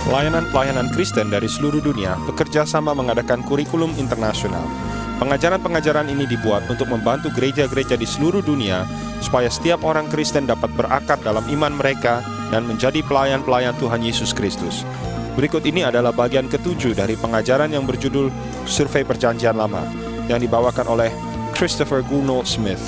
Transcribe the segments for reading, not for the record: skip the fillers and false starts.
Pelayanan-pelayanan Kristen dari seluruh dunia bekerja sama mengadakan kurikulum internasional. Pengajaran-pengajaran ini dibuat untuk membantu gereja-gereja di seluruh dunia supaya setiap orang Kristen dapat berakar dalam iman mereka dan menjadi pelayan-pelayan Tuhan Yesus Kristus. Berikut ini adalah bagian ketujuh dari pengajaran yang berjudul Survei Perjanjian Lama yang dibawakan oleh Christopher Gornold Smith.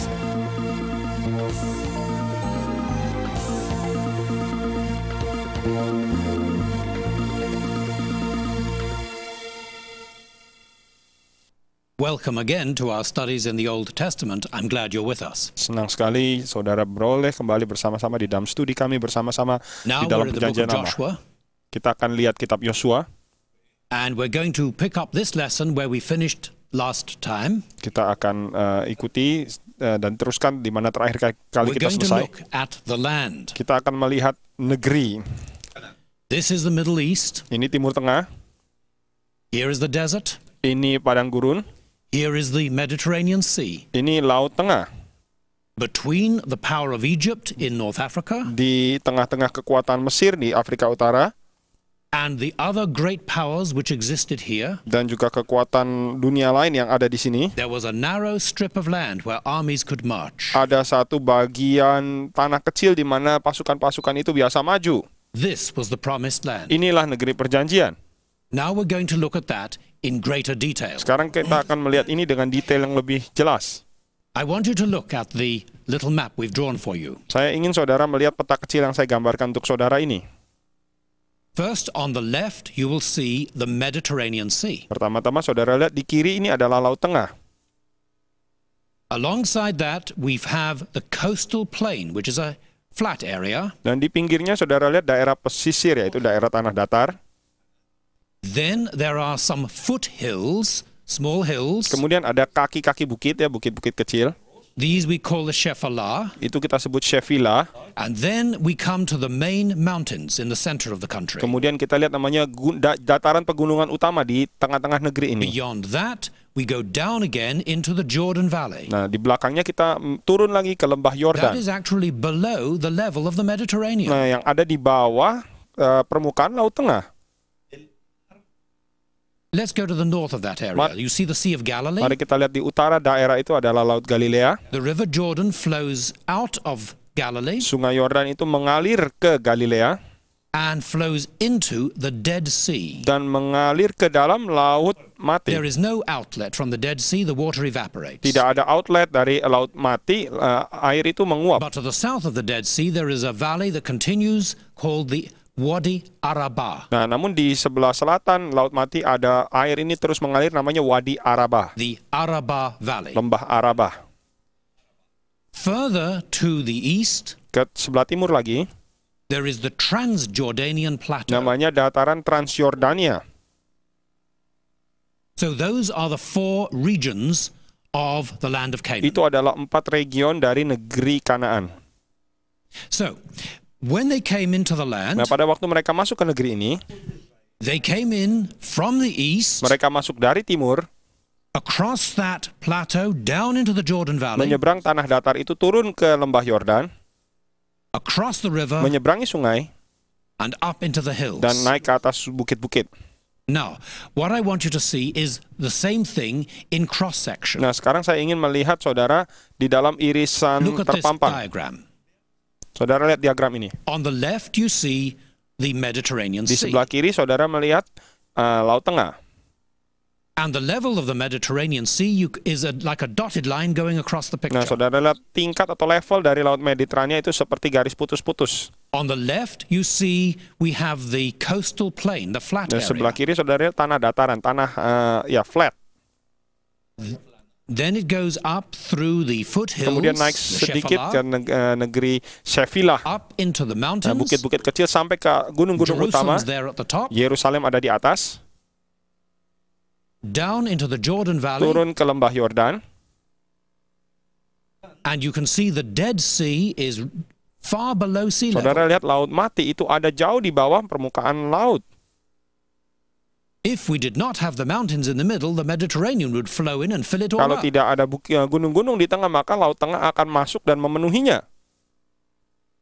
Welcome again to our studies in the Old Testament. I'm glad you're with us. Senang sekali saudara beroleh kembali bersama-sama di dalam studi kami bersama-sama di dalam Perjanjian Lama. Kita akan lihat kitab Yosua. And we're going to pick up this lesson where we finished last time. Kita akan ikuti dan teruskan di mana terakhir kali kita selesai. We're going to look at the land. Kita akan melihat negeri. This is the Middle East. Ini Timur Tengah. Here is the desert. Ini padang gurun. Here is the Mediterranean Sea. Ini Laut Tengah. Between the power of Egypt in North Africa, di tengah-tengah kekuatan Mesir di Afrika Utara, and the other great powers which existed here, dan juga kekuatan dunia lain yang ada di sini, there was a narrow strip of land where armies could march. Ada satu bagian tanah kecil di mana pasukan-pasukan itu biasa maju. This was the promised land. Inilah negeri perjanjian. Now we're going to look at that in greater detail. Sekarang kita akan melihat ini dengan detail yang lebih jelas. I want you to look at the little map we've drawn for you. Saya ingin saudara melihat peta kecil yang saya gambarkan untuk saudara ini. First, on the left, you will see the Mediterranean Sea. Pertama-tama saudara lihat di kiri ini adalah Laut Tengah. Alongside that, we have the coastal plain, which is a flat area. Dan di pinggirnya saudara lihat daerah pesisir, yaitu daerah tanah datar. Then there are some foothills, small hills. Kemudian ada kaki-kaki bukit, ya, bukit-bukit kecil. These we call the Shephelah. Itu kita sebut Shephelah. And then we come to the main mountains in the center of the country. Kemudian kita lihat namanya dataran pegunungan utama di tengah-tengah negeri ini. Beyond that, we go down again into the Jordan Valley. Nah, di belakangnya kita turun lagi ke lembah Yordan. That is actually below the level of the Mediterranean. Nah, yang ada di bawah permukaan Laut Tengah. Let's go to the north of that area. You see the Sea of Galilee? Mari kita lihat di utara daerah itu adalah Laut Galilea. The River Jordan flows out of Galilee. Sungai Yordan itu mengalir ke Galilea. And flows into the Dead Sea. Dan mengalir ke dalam Laut Mati. There is no outlet from the Dead Sea. The water evaporates. Tidak ada outlet dari Laut Mati. Air itu menguap. But to the south of the Dead Sea, there is a valley that continues called the Wadi Arabah. Nah, namun di sebelah selatan Laut Mati ada air ini terus mengalir namanya Wadi Arabah. The Arabah Valley. Lembah Arabah. Further to the east, ke sebelah timur lagi, there is the Transjordanian Plateau. Namanya dataran Transjordania. So those are the four regions of the land of Canaan. Itu adalah 4 region dari negeri Kanaan. So when they came into the land, nah, pada waktu mereka masuk ke negeri ini, they came in from the east. Mereka masuk dari timur, across that plateau down into the Jordan Valley. Menyeberang tanah datar itu turun ke lembah Yordan. Across the river. Menyeberangi sungai. And up into the hills. Dan naik ke atas bukit-bukit. Now, what I want you to see is the same thing in cross section. Nah, sekarang saya ingin melihat saudara di dalam irisan terpampang. Look at this diagram. Saudara lihat diagram ini. On the left you see the Mediterranean Sea. Di sebelah kiri saudara melihat Laut Tengah. And the level of the Mediterranean Sea is like a dotted line going across the picture. Nah, saudara lihat tingkat atau level dari Laut Mediterania itu seperti garis putus-putus. On the left you see we have the coastal plain, the flat area. Sebelah kiri saudara lihat tanah dataran, tanah flat. Then it goes up through the foothills, kemudian naik sedikit ke negeri Shephelah, up into the mountains, bukit-bukit kecil sampai ke gunung-gunung utama. Yerusalem ada di atas. Down into the Jordan Valley, turun ke lembah Yordan. And you can see the Dead Sea is far below sea level. Saudara lihat Laut Mati itu ada jauh di bawah permukaan laut. If we did not have the mountains in the middle, the Mediterranean would flow in and fill it all Kalau up. tidak ada gunung-gunung di tengah, maka Laut Tengah akan masuk dan memenuhinya.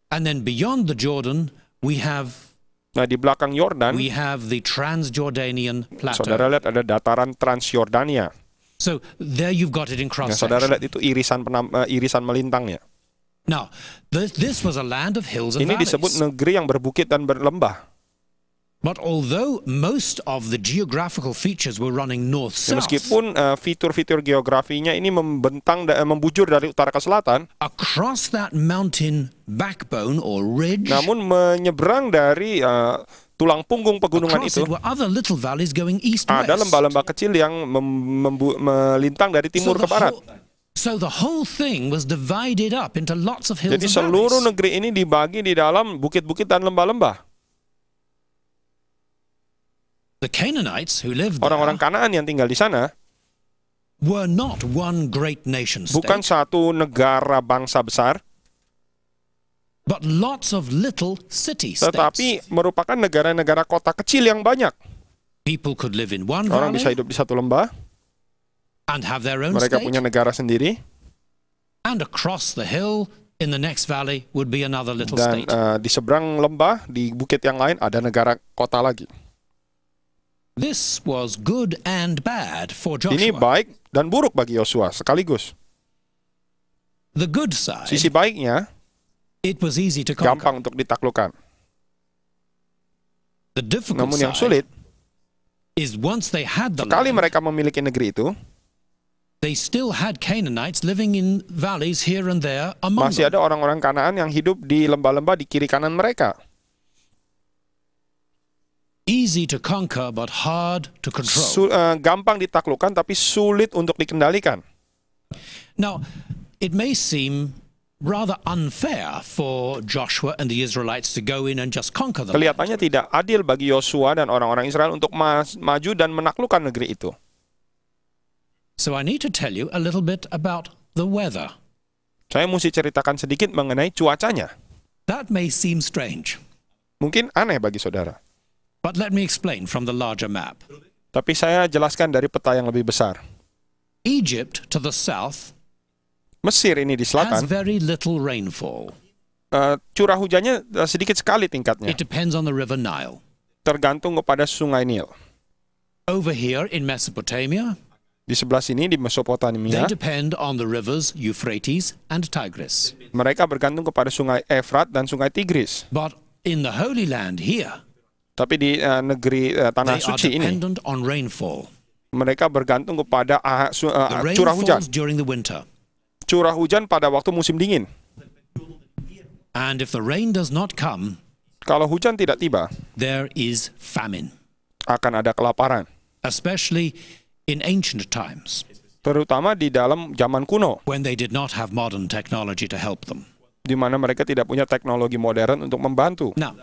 And then beyond the Jordan, we have Nah, di belakang Yordan, we have the Transjordanian saudara plateau. lihat ada dataran Transjordania. So there you've got it in Nah, saudara cross-section. lihat itu irisan melintangnya. Now, this was a land of hills and Ini disebut valleys. negeri yang berbukit dan berlembah. But although most of the geographical features were running Ya, north-south, meskipun fitur-fitur geografinya ini membujur dari utara ke selatan, across that mountain backbone or ridge, namun menyeberang dari tulang punggung pegunungan across itu, it were other little valleys going ada east-west. lembah-lembah kecil yang melintang dari timur ke barat. So the whole thing was divided up into lots of hills Jadi and seluruh valleys. negeri ini dibagi di dalam bukit-bukit dan lembah-lembah. The Canaanites who lived Orang-orang there Kanaan yang tinggal di sana were not one great nation bukan state, satu negara bangsa besar, but lots of little city-states. tetapi merupakan negara-negara kota kecil yang banyak. People could live in one Orang bisa valley hidup di satu lembah, and have their own mereka state, punya negara sendiri, and across the hill in the next valley would be another little dan state. di seberang lembah, di bukit yang lain ada negara kota lagi. This was good and bad for Ini Joshua. baik dan buruk bagi Yosua sekaligus. The good side, Sisi baiknya, it was easy to conquer. gampang untuk ditaklukkan. The difficult Namun yang side sulit, is once they had the sekali land, mereka memiliki negeri itu, they still had Canaanites living in valleys here and there among masih them. ada orang-orang Kanaan yang hidup di lembah-lembah di kiri kanan mereka. Easy to conquer but hard to control. Gampang ditaklukkan tapi sulit untuk dikendalikan. Now, it may seem rather unfair for Joshua and the Israelites to go in and just conquer the land. Kelihatannya tidak adil bagi Yosua dan orang-orang Israel untuk maju dan menaklukkan negeri itu. So I need to tell you a little bit about the weather. Saya mesti ceritakan sedikit mengenai cuacanya. That may seem strange, Mungkin aneh bagi saudara. but let me explain from the larger map. Tapi saya jelaskan dari peta yang lebih besar. Egypt to the south Mesir ini di has selatan, very little rainfall. curah hujannya sedikit sekali tingkatnya. It depends on the river Nile. Tergantung kepada sungai Nil. Over here in Mesopotamia, Di sebelah sini di they Mesopotamia, depend on the rivers Euphrates and Tigris. mereka bergantung kepada sungai Efrat dan sungai Tigris. But in the Holy Land here, Tapi di negeri tanah they are suci ini, dependent on rainfall. mereka bergantung kepada The rain curah hujan. falls during the winter. Curah hujan pada waktu musim dingin. And if the rain does not come, Kalau hujan tidak tiba, there is famine, akan ada kelaparan. especially in ancient times Terutama di dalam zaman kuno, when they did not have modern technology to help them. di mana mereka tidak punya teknologi modern untuk membantu. Now,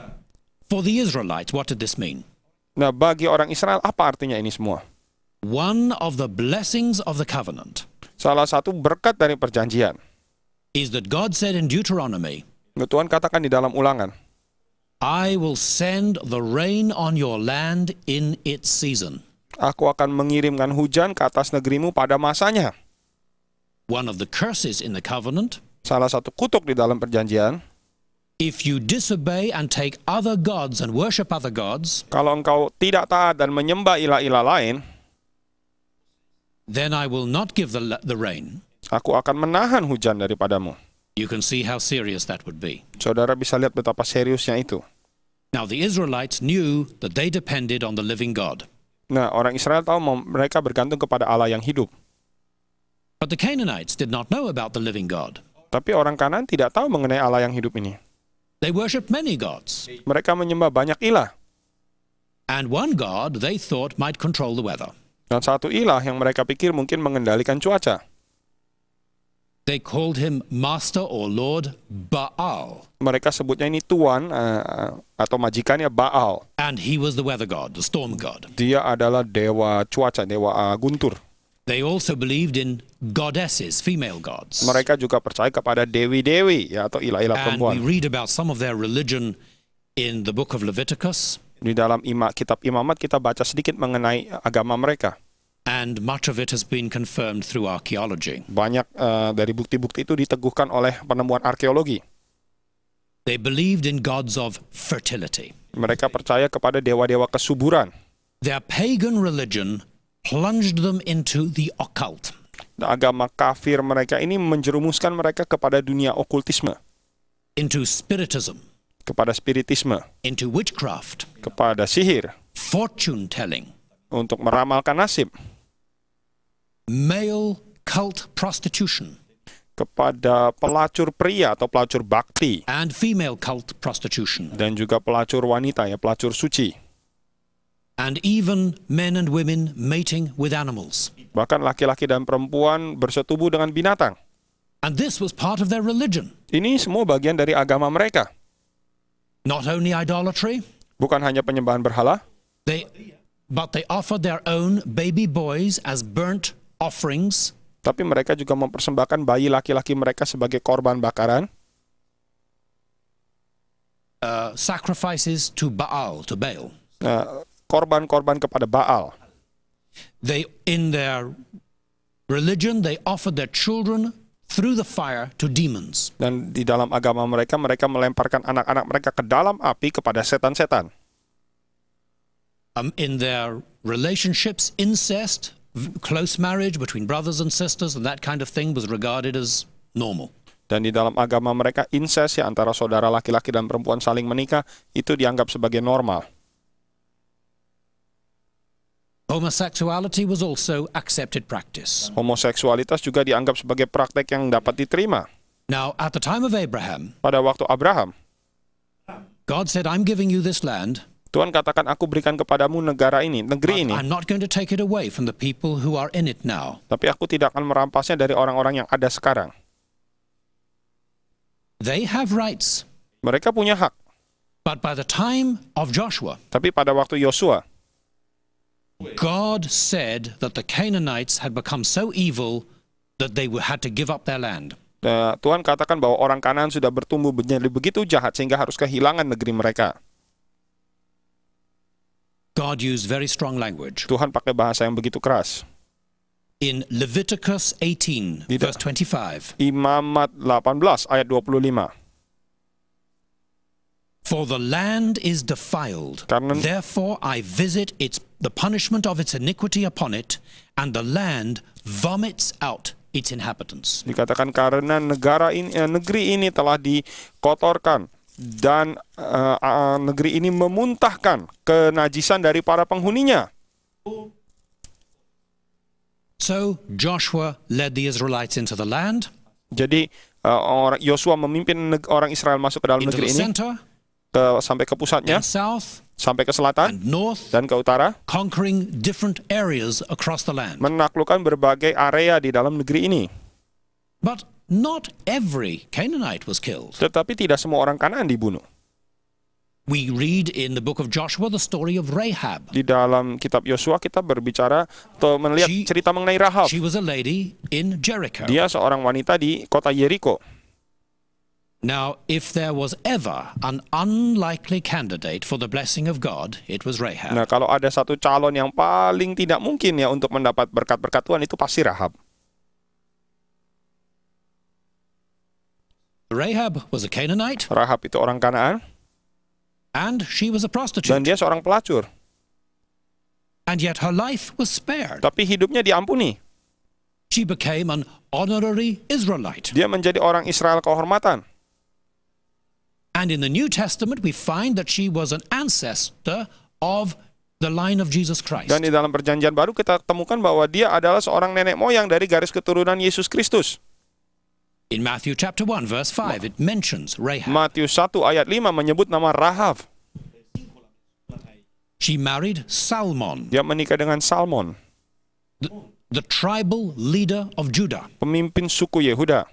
for the Israelites, what did this mean? Nah, bagi orang Israel, apa artinya ini semua? One of the blessings of the covenant Salah satu berkat dari perjanjian. is that God said in Deuteronomy, Tuhan katakan di dalam Ulangan, I will send the rain on your land in its season. Aku akan mengirimkan hujan ke atas negerimu pada masanya. One of the curses in the covenant, Salah satu kutuk di dalam perjanjian, if you disobey and take other gods and worship other gods, kalau engkau tidak taat dan menyembah ilah-ilah lain, then I will not give the rain. aku akan menahan hujan daripadamu. You can see how serious that would be. Saudara bisa lihat betapa seriusnya itu. Now, the Israelites knew that they depended on the living God. Nah, orang Israel tahu mereka bergantung kepada Allah yang hidup. But the Canaanites did not know about the living God. Tapi orang Kanaan tidak tahu mengenai Allah yang hidup ini. They worshipped many gods. Mereka menyembah banyak ilah. And one God they thought might control the weather. Dan satu ilah yang mereka pikir mungkin mengendalikan cuaca. They called him Master or Lord Baal. Mereka sebutnya ini Tuan atau majikannya Baal. And he was the weather god, the storm god. Dia adalah dewa cuaca, dewa guntur. They also believed in goddesses, female gods. Mereka juga percaya kepada dewi-dewi ya, atau ilah-ilah And we perempuan. read about some of their religion in the book of Leviticus. Di dalam kitab Imamat kita baca sedikit mengenai agama mereka. And much of it has been confirmed through archaeology. Banyak dari bukti-bukti itu diteguhkan oleh penemuan arkeologi. They believed in gods of fertility. Mereka percaya kepada dewa-dewa kesuburan. Their pagan religion plunged them into the occult. Agama kafir mereka ini menjerumuskan mereka kepada dunia okultisme, Into spiritism, kepada spiritisme, into witchcraft, kepada sihir, fortune telling, untuk meramalkan nasib, male cult prostitution, kepada pelacur pria atau pelacur bakti, and female cult prostitution, dan juga pelacur wanita, ya pelacur suci. and even men and women mating with animals. Bahkan laki-laki dan perempuan bersetubuh dengan binatang. And this was part of their religion. Ini semua bagian dari agama mereka. Not only idolatry, Bukan hanya penyembahan berhala, but they offered their own baby boys as burnt offerings, tapi mereka juga mempersembahkan bayi laki-laki mereka sebagai korban bakaran, sacrifices to Baal, to Baal. korban-korban kepada Baal. In their religion, they offered their children through the fire to demons. Dan di dalam agama mereka, mereka melemparkan anak-anak mereka ke dalam api kepada setan-setan. In their relationships, incest, close marriage between brothers and sisters, and that kind of thing was regarded as normal. Dan di dalam agama mereka, incest ya antara saudara laki-laki dan perempuan saling menikah, itu dianggap sebagai normal. Homosexuality was also accepted practice. Homoseksualitas juga dianggap sebagai praktek yang dapat diterima. Now, at the time of Abraham, Pada waktu Abraham, God said, I'm giving you this land, Tuhan katakan, aku berikan kepadamu negara ini, negeri ini, I'm not going to take it away from the people who are in it now. tapi aku tidak akan merampasnya dari orang-orang yang ada sekarang. They have rights, Mereka punya hak, but by the time of Joshua, tapi pada waktu Yosua, God said that the Canaanites had become so evil that they had to give up their land. Tuhan katakan bahwa orang Kanaan sudah bertumbuh menjadi begitu jahat sehingga harus kehilangan negeri mereka. God used very strong language. Tuhan pakai bahasa yang begitu keras. In Leviticus 18, Tidak. verse 25, Imamat 18 ayat 25. for the land is defiled, Karena- therefore I visit the punishment of its iniquity upon it, and the land vomits out its inhabitants. Dikatakan karena negeri ini telah dikotorkan dan negeri ini memuntahkan kenajisan dari para penghuninya. So Joshua led the Israelites into the land, Jadi Yosua memimpin orang Israel masuk ke dalam into negeri the ini center, sampai ke pusatnya, and south, sampai ke selatan and north, dan ke utara, conquering different areas across the land. menaklukkan berbagai area di dalam negeri ini. But not every Canaanite was killed. Tetapi tidak semua orang Kanaan dibunuh. We read in the book of Joshua the story of Rahab. Di dalam kitab Yosua kita berbicara atau melihat cerita mengenai Rahab. She was a lady in Jericho. Dia seorang wanita di kota Yeriko. Now, if there was ever an unlikely candidate for the blessing of God, it was Rahab. Nah, kalau ada satu calon yang paling tidak mungkin ya untuk mendapat berkat-berkat Tuhan, itu pasti Rahab. Rahab was a Canaanite, Rahab itu orang Kanaan and she was a dan prostitute. dia seorang pelacur. And yet her life was spared. Tapi hidupnya diampuni. She became an honorary Israelite. Dia menjadi orang Israel kehormatan. And in the New Testament, we find that she was an ancestor of the line of Jesus Christ. Dan di dalam perjanjian baru kita temukan bahwa dia adalah seorang nenek moyang dari garis keturunan Yesus Kristus. In Matthew chapter 1, verse 5, it mentions Rahab. Matius 1 ayat 5 menyebut nama Rahab. She married Salmon, Dia menikah dengan Salmon, the tribal leader of Judah. pemimpin suku Yehuda.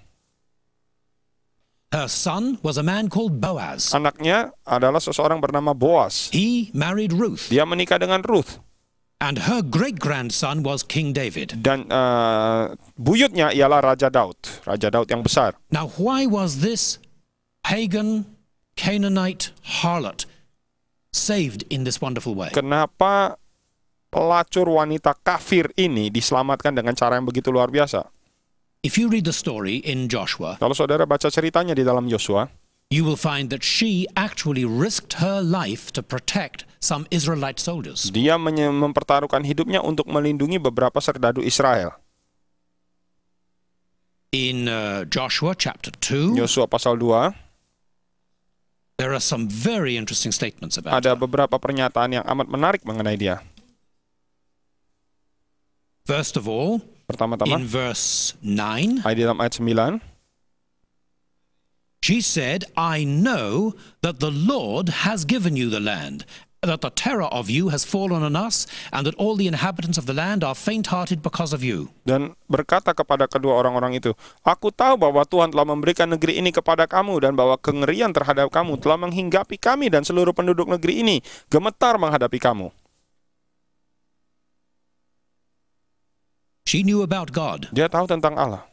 Her son was a man called Boaz. Anaknya adalah seseorang bernama Boaz. He married Ruth. Dia menikah dengan Ruth. And her great-grandson was King David. Dan buyutnya ialah Raja Daud. Raja Daud yang besar. Now, why was this pagan Canaanite harlot saved in this wonderful way? Kenapa pelacur wanita kafir ini diselamatkan dengan cara yang begitu luar biasa? If you read the story in Joshua, Kalau saudara baca ceritanya di dalam Yosua, you will find that she actually risked her life to protect some Israelite soldiers. Dia mempertaruhkan hidupnya untuk melindungi beberapa serdadu Israel. In Joshua chapter 2, Yosua pasal 2, there are some very interesting statements about ada her. beberapa pernyataan yang amat menarik mengenai dia. First of all, Pertama-tama, in verse 9, dalam ayat 9, she said, I know that the Lord has given you the land, that the terror of you has fallen on us, and that all the inhabitants of the land are faint-hearted because of you. dan berkata kepada kedua orang-orang itu, aku tahu bahwa Tuhan telah memberikan negeri ini kepada kamu, dan bahwa kengerian terhadap kamu telah menghinggapi kami, dan seluruh penduduk negeri ini gemetar menghadapi kamu. She knew about God. Dia tahu tentang Allah.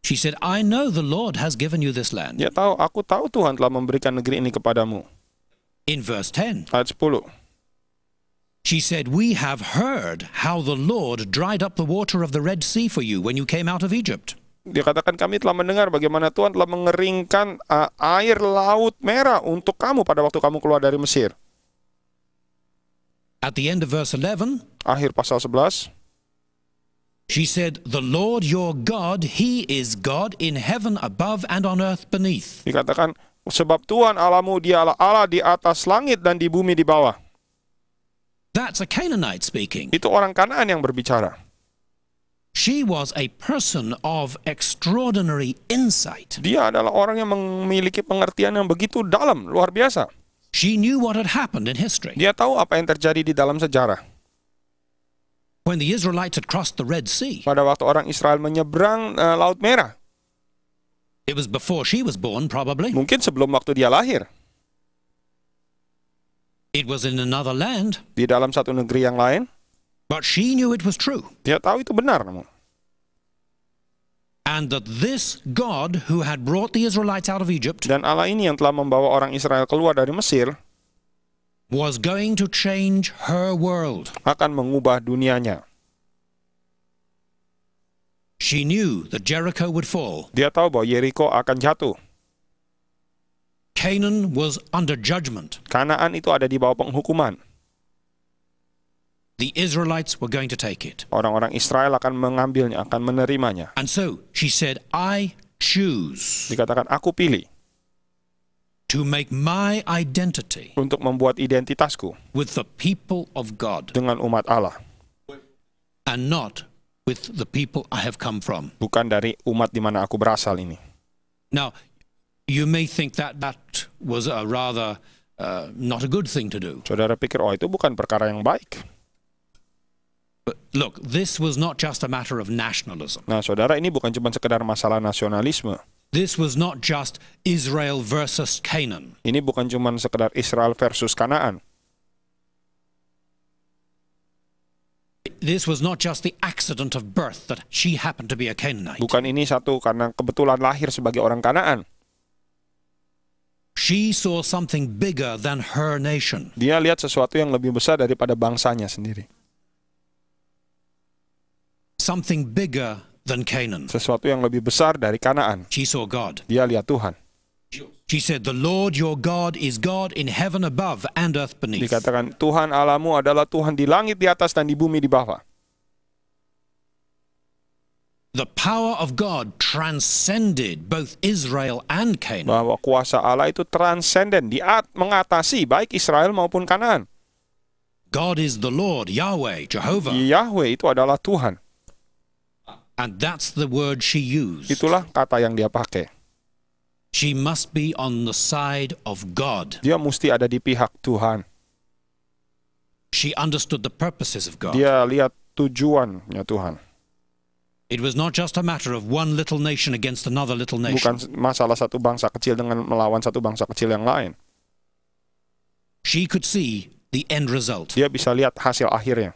She said, I know the Lord has given you this land. Dia tahu, aku tahu Tuhan telah memberikan negeri ini kepadamu. In verse 10, Ayat 10, she said, we have heard how the Lord dried up the water of the Red Sea for you when you came out of Egypt. dia katakan, kami telah mendengar bagaimana Tuhan telah mengeringkan air laut merah untuk kamu pada waktu kamu keluar dari Mesir. At the end of verse 11, Akhir pasal 11, she said, the Lord your God, He is God in heaven above and on earth beneath. dikatakan, sebab Tuhan Allahmu, dia Allah di atas langit dan di bumi di bawah. That's a Canaanite speaking. Itu orang Kanaan yang berbicara. She was a person of extraordinary insight. Dia adalah orang yang memiliki pengertian yang begitu dalam, luar biasa. She knew what had happened in history. Dia tahu apa yang terjadi di dalam sejarah. When the Israelites had crossed the Red Sea, Pada waktu orang Israel menyeberang Laut Merah, it was before she was born, probably. mungkin sebelum waktu dia lahir, It was in another land, di dalam satu negeri yang lain, but she knew it was true. dia tahu itu benar. Namun, And that this God who had brought the Israelites out of Egypt dan Allah ini yang telah membawa orang Israel keluar dari Mesir was going to change her world. akan mengubah dunianya. She knew that Jericho would fall. Dia tahu bahwa Yeriko akan jatuh. Canaan was under judgment. Kanaan itu ada di bawah penghukuman. The Israelites were going to take it. Orang-orang Israel akan mengambilnya, akan menerimanya. And so she said, I choose Dikatakan, aku pilih to make my identity untuk membuat identitasku with the people of God dengan umat Allah, and not with the people I have come from. bukan dari umat di mana aku berasal ini. Now, you may think that that was a rather not a good thing to do. Saudara pikir, oh itu bukan perkara yang baik. But look, this was not just a matter of nationalism. Nah, saudara, ini bukan cuma sekedar masalah nasionalisme. This was not just Israel versus Canaan. Ini bukan cuma sekedar Israel versus Kanaan. This was not just the accident of birth that she happened to be a Canaanite. Bukan ini satu karena kebetulan lahir sebagai orang Kanaan. She saw something bigger than her nation. Dia lihat sesuatu yang lebih besar daripada bangsanya sendiri. Something bigger than Canaan. Sesuatu yang lebih besar dari Kanaan. She saw God. Dia lihat Tuhan. She said, the Lord your God is God in heaven above and earth beneath. Dikatakan, Tuhan Allahmu adalah Tuhan di langit di atas dan di bumi di bawah. The power of God transcended both Israel and Canaan. Bahwa kuasa Allah itu transenden, mengatasi baik Israel maupun Kanaan. God is the Lord, Yahweh, Jehovah. Yahweh itu adalah Tuhan. And that's the word she used. Itulah kata yang dia pakai. She must be on the side of God. Dia mesti ada di pihak Tuhan. She understood the purposes of God. Dia lihat tujuannya Tuhan. It was not just a matter of one little nation against another little nation. Bukan masalah satu bangsa kecil dengan melawan satu bangsa kecil yang lain. She could see the end result. Dia bisa lihat hasil akhirnya.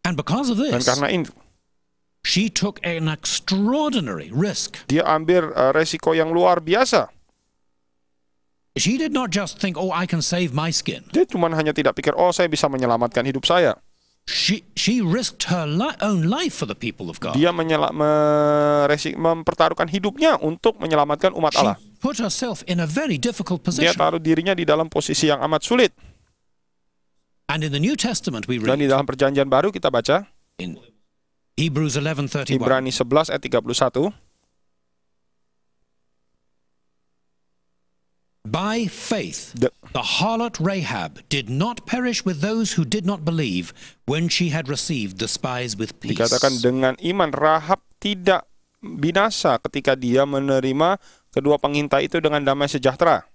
And because of Dan this, karena ini, she took an extraordinary risk. dia ambil resiko yang luar biasa. She did not just think, oh, I can save my skin. Dia cuma hanya tidak pikir, oh saya bisa menyelamatkan hidup saya. She risked her own life for the people of God. Dia mempertaruhkan hidupnya untuk menyelamatkan umat Allah. put herself in a very difficult Dia position. taruh dirinya di dalam posisi yang amat sulit. And in the New Testament we Dan di read dalam Perjanjian Baru kita baca in Hebrews 11:31. Ibrani 11 ayat 31. By faith, the harlot Rahab did not perish with those who did not believe when she had received the spies with peace. Dikatakan dengan iman Rahab tidak binasa ketika dia menerima kedua pengintai itu dengan damai sejahtera.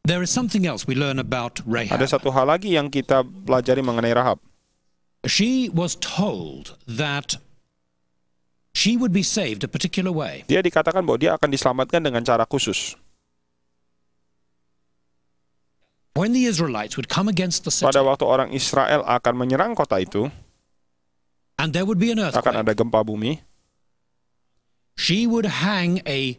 There is something else we learn about Rahab. Ada satu hal lagi yang kita pelajari mengenai Rahab. She was told that she would be saved a particular way. Dia dikatakan bahwa dia akan diselamatkan dengan cara khusus. When the Israelites would come against the city, Pada waktu orang Israel akan menyerang kota itu, and there would be an akan earthquake, ada gempa bumi, she would hang a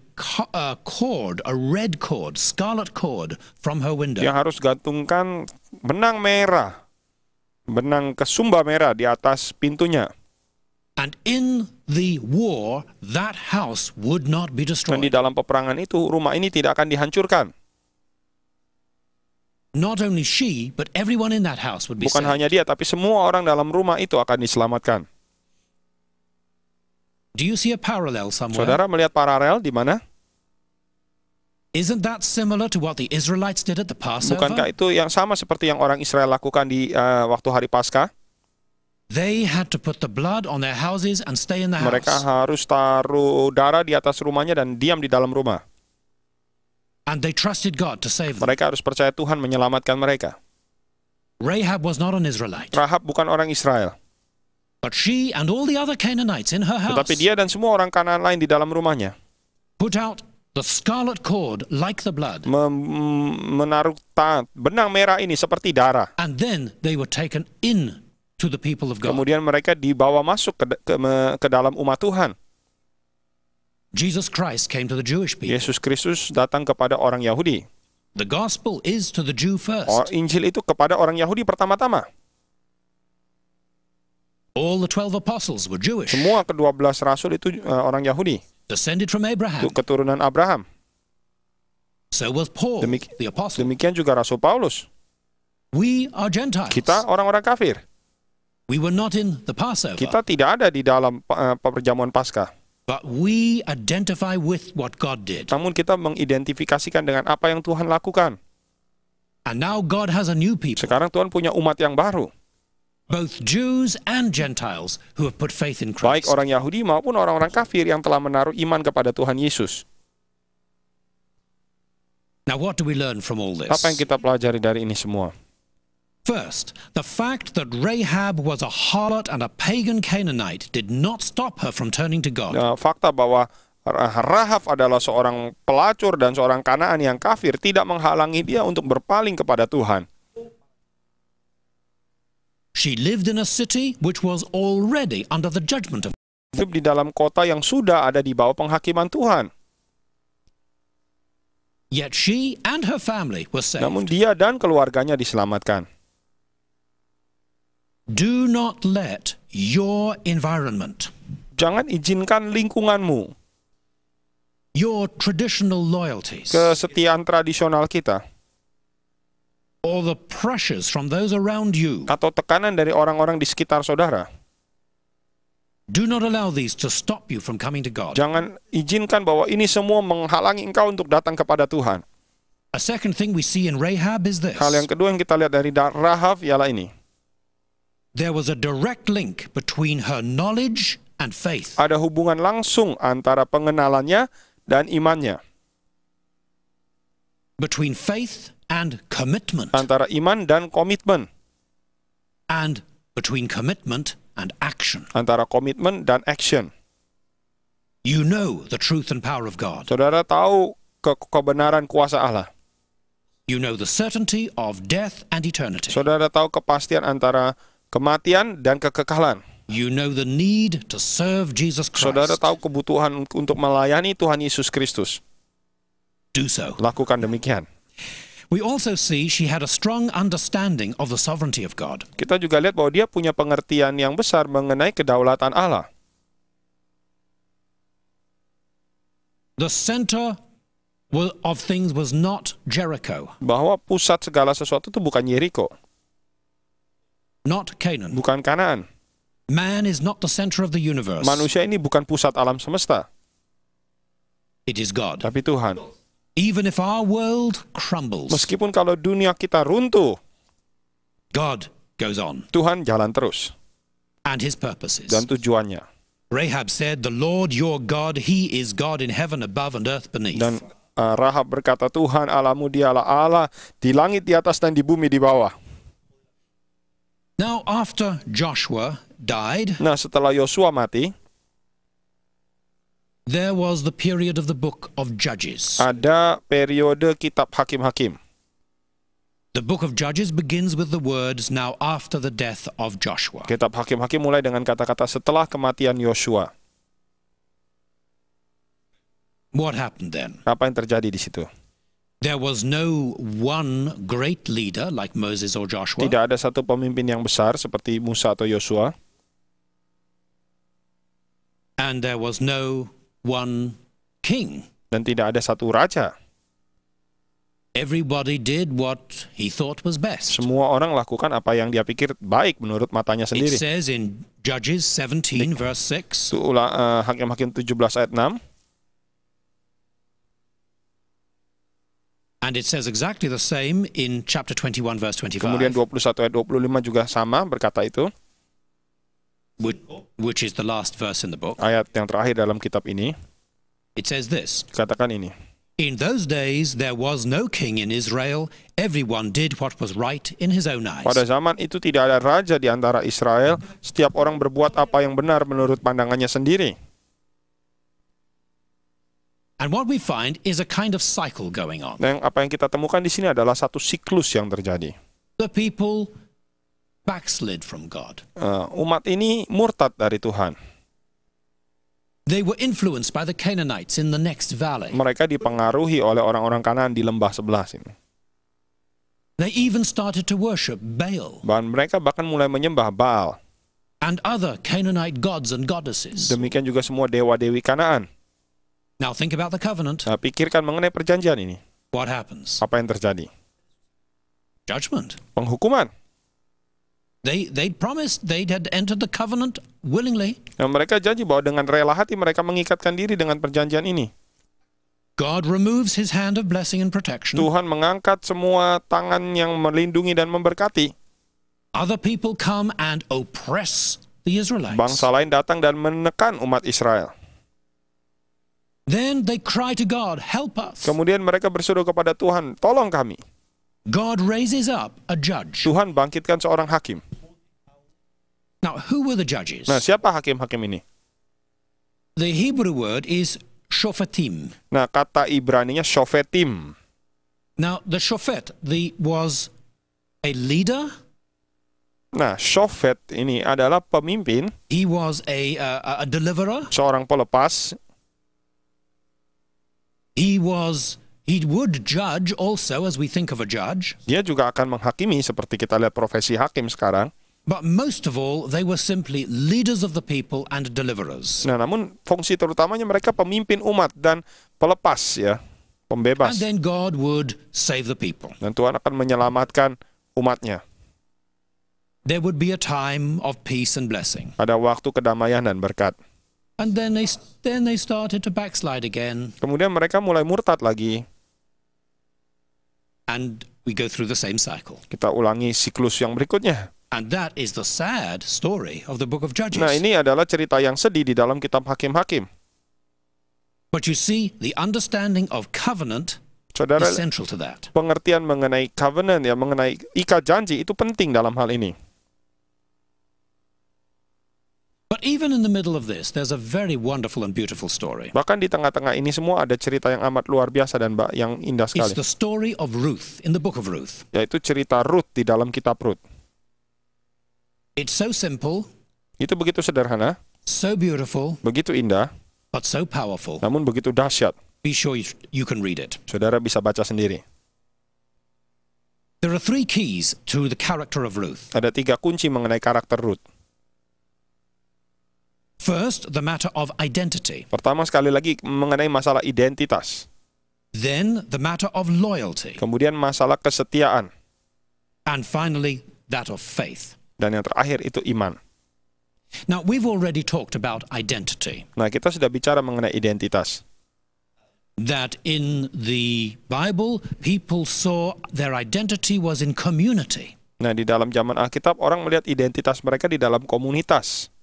cord, a red cord, scarlet cord, from her window. dia harus gantungkan benang merah, benang kesumba merah di atas pintunya. And in the war, that house would not be Dan di destroyed. dalam peperangan itu, rumah ini tidak akan dihancurkan. Not only she, but everyone in that house would be Bukan saved. hanya dia, tapi semua orang dalam rumah itu akan diselamatkan. Do you see a parallel somewhere? Saudara melihat paralel di mana? Isn't that similar to what the Israelites did at the Passover? Bukankah itu yang sama seperti yang orang Israel lakukan di waktu hari Paskah? They had to put the blood on their houses and stay in the Mereka house. harus taruh darah di atas rumahnya dan diam di dalam rumah. And they trusted God to save them. Mereka harus percaya Tuhan menyelamatkan mereka. Rahab was not an Israelite, Rahab bukan orang Israel, but she and all the other Canaanites in her house tetapi dia dan semua orang Kanaan lain di dalam rumahnya put out the scarlet cord like the blood. menaruh benang merah ini seperti darah. And then they were taken in to the people of God. Kemudian mereka dibawa masuk ke dalam umat Tuhan. Jesus Christ came to the Jewish people. Yesus Kristus datang kepada orang Yahudi. The gospel is to the Jew first. Injil itu kepada orang Yahudi pertama-tama. All the 12 apostles were Jewish, Semua ke-12 rasul itu orang Yahudi. descended from Itu Abraham. keturunan Abraham. So was Paul, the apostle. Demikian juga Rasul Paulus. We are Gentiles. Kita orang-orang kafir. We were not in the Passover, Kita tidak ada di dalam perjamuan Paskah. but we identify with what God did. Namun kita mengidentifikasikan dengan apa yang Tuhan lakukan. And now God has a new people, Sekarang Tuhan punya umat yang baru. both Jews and Gentiles, who have put faith in Baik Christ. orang Yahudi maupun orang-orang kafir yang telah menaruh iman kepada Tuhan Yesus. Now what do we learn from all this? Apa yang kita pelajari dari ini semua? First, the fact that Rahab was a harlot and a pagan Canaanite did not stop her from turning to God. Fakta bahwa Rahab adalah seorang pelacur dan seorang Kanaan yang kafir tidak menghalangi dia untuk berpaling kepada Tuhan. She lived in a city which was already under the judgment of God. Hidup di dalam kota yang sudah ada di bawah penghakiman Tuhan. Yet she and her family were saved. Namun dia dan keluarganya diselamatkan. Do not let your environment, Jangan izinkan lingkunganmu, your traditional loyalties, kesetiaan tradisional kita, or the pressures from those around you, atau tekanan dari orang-orang di sekitar saudara. do not allow these to stop you from coming to God. Jangan izinkan bahwa ini semua menghalangi engkau untuk datang kepada Tuhan. A second thing we see in Rahab is this. Hal yang kedua yang kita lihat dari Rahab ialah ini. There was a direct link between her knowledge and faith. Ada hubungan langsung antara pengenalannya dan imannya. Between faith and commitment. Antara iman dan komitmen. And between commitment and action. Antara komitmen dan action. You know the truth and power of God. Saudara tahu kebenaran kuasa Allah. You know the certainty of death and eternity. Saudara tahu kepastian antara kematian dan kekekalan. You know the need to serve Jesus Christ. Saudara tahu kebutuhan untuk melayani Tuhan Yesus Kristus. Do so. Lakukan demikian. We also see she had a strong understanding of the sovereignty of God. Kita juga lihat bahwa dia punya pengertian yang besar mengenai kedaulatan Allah. The center of things was not Jericho, Bahwa pusat segala sesuatu itu bukan Yeriko, not Canaan. bukan Kanaan. Man is not the center of the universe. Manusia ini bukan pusat alam semesta, It is God. tapi Tuhan. Even if our world crumbles, Meskipun kalau dunia kita runtuh, God goes on, Tuhan jalan terus and his purposes. dan tujuannya. Rahab said, "The Lord your God, he is God in heaven above and earth beneath." Dan Rahab berkata, Tuhan Allahmu dialah Allah di langit di atas dan di bumi di bawah. Now, after Joshua died, Nah, setelah Yosua mati, there was the period of the book of Judges. ada periode kitab hakim-hakim. The book of Judges begins with the words, "Now after the death of Joshua." Kitab hakim-hakim mulai dengan kata-kata setelah kematian Yosua. What happened then? Apa yang terjadi di situ? There was no one great leader like Moses or Joshua. Tidak ada satu pemimpin yang besar seperti Musa atau Yosua. And there was no one king. Dan tidak ada satu raja. Everybody did what he thought was best. Semua orang lakukan apa yang dia pikir baik menurut matanya It sendiri. says in Judges 17 verse 6, Itu Hakim-hakim 17 ayat 6. and it says exactly the same in chapter 21 verse Kemudian 25, 21 ayat 25 juga sama berkata itu. which is the last verse in the book. Ayat yang terakhir dalam kitab ini. It says this, Katakan ini. "In those days there was no king in Israel. Everyone did what was right in his own eyes." Pada zaman itu tidak ada raja di antara Israel. Setiap orang berbuat apa yang benar menurut pandangannya sendiri. And what we find is a kind of cycle going on. Dan apa yang kita temukan di sini adalah satu siklus yang terjadi. The people backslid from God. Umat ini murtad dari Tuhan. They were influenced by the Canaanites in the next valley. Mereka dipengaruhi oleh orang-orang Kanaan di lembah sebelah sini. They even started to worship Baal Mereka bahkan mulai menyembah Baal. and other Canaanite gods and goddesses. Demikian juga semua dewa-dewi Kanaan. Now think about the covenant. Nah, pikirkan mengenai perjanjian ini. What happens? Apa yang terjadi? Judgment. Penghukuman. They'd promised they'd had entered the covenant willingly. Nah, mereka janji bahwa dengan rela hati mereka mengikatkan diri dengan perjanjian ini. God removes his hand of blessing and protection. Tuhan mengangkat semua tangan yang melindungi dan memberkati. Other people come and oppress the Israelites. Bangsa lain datang dan menekan umat Israel. Then they cry to God, "Help us." Kemudian mereka berseru kepada Tuhan, tolong kami. God raises up a judge. Tuhan bangkitkan seorang hakim. Now, who were the judges? Nah, siapa hakim-hakim ini? The Hebrew word is shofetim. Nah, kata Ibraninya shofetim. Now, the shofet was a leader. Nah, shofet ini adalah pemimpin, He was a deliverer. seorang pelepas. He would judge also, as we think of a judge. Dia juga akan menghakimi seperti kita lihat profesi hakim sekarang. But most of all, they were simply leaders of the people and deliverers. Nah, namun fungsi terutamanya mereka pemimpin umat dan pelepas, ya, And pembebas. then God would save the people. Dan Tuhan akan menyelamatkan umatnya. There would be a time of peace and blessing. Ada waktu kedamaian dan berkat. And then they started to backslide again. Kemudian mereka mulai murtad lagi. And we go through the same cycle. Kita ulangi siklus yang berikutnya. And that is the sad story of the book of Judges. Nah, ini adalah cerita yang sedih di dalam kitab Hakim-hakim. But you see, the understanding of covenant Saudara, is central to that. pengertian mengenai covenant, ya, mengenai ikat janji itu penting dalam hal ini. But even in the middle of this, there's a very wonderful and beautiful story. Bahkan di tengah-tengah ini semua ada cerita yang amat luar biasa dan yang indah It's sekali. the story of Ruth in the book of Ruth. Yaitu cerita Ruth di dalam kitab Ruth. It's so simple, Itu begitu sederhana, so beautiful, begitu indah, but so powerful. namun begitu dahsyat. Be sure you can read it. Saudara bisa baca sendiri. There are three keys to the character of Ruth. Ada 3 kunci mengenai karakter Ruth. First, the matter of identity. Pertama sekali lagi mengenai masalah identitas. Then, the matter of loyalty. Kemudian masalah kesetiaan. And finally, that of faith. Dan yang terakhir itu iman. Now, we've already talked about identity. Nah, kita sudah bicara mengenai identitas. That in the Bible, people saw their identity was in community. Nah, di dalam zaman Alkitab, orang melihat identitas mereka di dalam komunitas.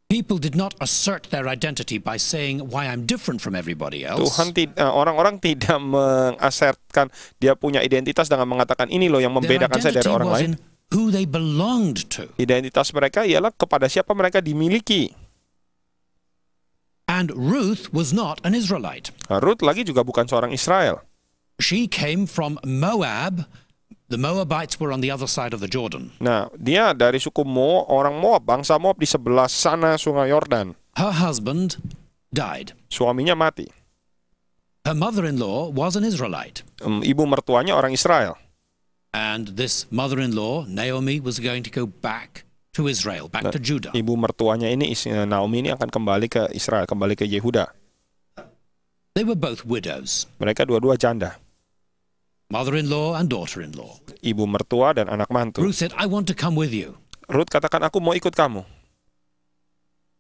People did not assert their identity by saying why I'm different from everybody else. Orang-orang tidak mengasertkan dia punya identitas dengan mengatakan ini loh yang membedakan saya dari orang lain. Who they belonged to. Identitas mereka ialah kepada siapa mereka dimiliki. And Ruth was not an Israelite. Ruth lagi juga bukan seorang Israel. She came from Moab. The Moabites were on the other side of the Jordan. Nah, dia dari suku orang Moab, bangsa Moab di sebelah sana Sungai Yordan. Her husband died. Suaminya mati. Her mother-in-law was an Israelite. Ibu mertuanya orang Israel. And this mother-in-law, Naomi, was going to go back to Israel, back to Judah. Ibu mertuanya ini, Naomi ini akan kembali ke Israel, kembali ke Yehuda. They were both widows. Mereka dua-dua janda. Mother-in-law and daughter-in-law. Ibu mertua dan anak mantu. Ruth said, I want to come with you. Ruth katakan, aku mau ikut kamu.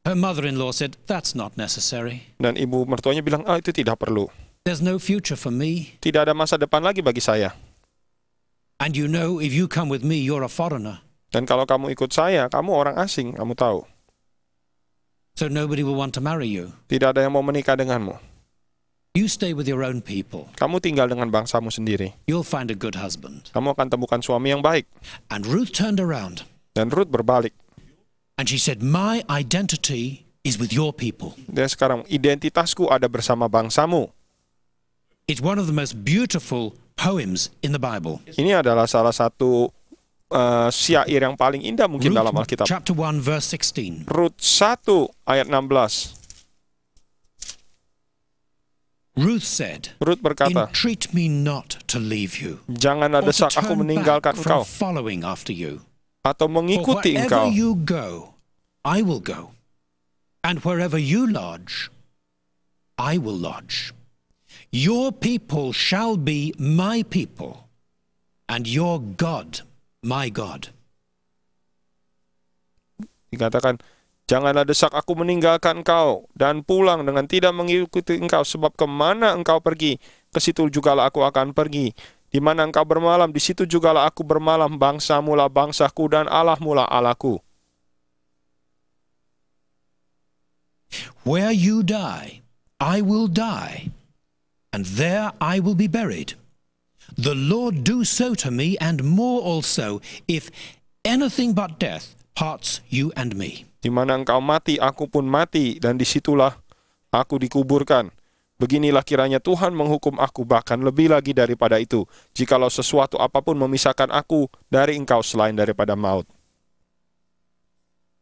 Her mother-in-law said, that's not necessary. Dan ibu mertuanya bilang, itu tidak perlu. There's no future for me. Tidak ada masa depan lagi bagi saya. And you know, if you come with me, you're a foreigner. Dan kalau kamu ikut saya, kamu orang asing, kamu tahu. So nobody will want to marry you. Tidak ada yang mau menikah denganmu. You stay with your own people. Kamu tinggal dengan bangsamu sendiri. You'll find a good husband. Kamu akan temukan suami yang baik. And Ruth turned around. Dan Ruth berbalik. And she said, my identity is with your people. Dan sekarang identitasku ada bersama bangsamu. It's one of the most beautiful poems in the Bible. Ini adalah salah satu syair yang paling indah mungkin dalam Alkitab. Chapter 1 verse 16. Rut 1 ayat 16. Ruth said, Ruth berkata, entreat me not to leave you, janganlah or to desak aku turn meninggalkan back engkau, from following after you. atau For mengikuti wherever engkau. you go, I will go, and wherever you lodge, I will lodge. Your people shall be my people, and your God my God. Dikatakan, janganlah desak aku meninggalkan engkau dan pulang dengan tidak mengikuti engkau, sebab kemana engkau pergi, ke situ jugalah aku akan pergi. Di mana engkau bermalam, di situ jugalah aku bermalam. Bangsamu lah bangsaku dan Allahmu lah Allahku. Where you die, I will die, and there I will be buried. The Lord do so to me, and more also, if anything but death parts you and me. Di mana engkau mati, aku pun mati, dan disitulah aku dikuburkan. Beginilah kiranya Tuhan menghukum aku, bahkan lebih lagi daripada itu, jikalau sesuatu apapun memisahkan aku dari engkau selain daripada maut.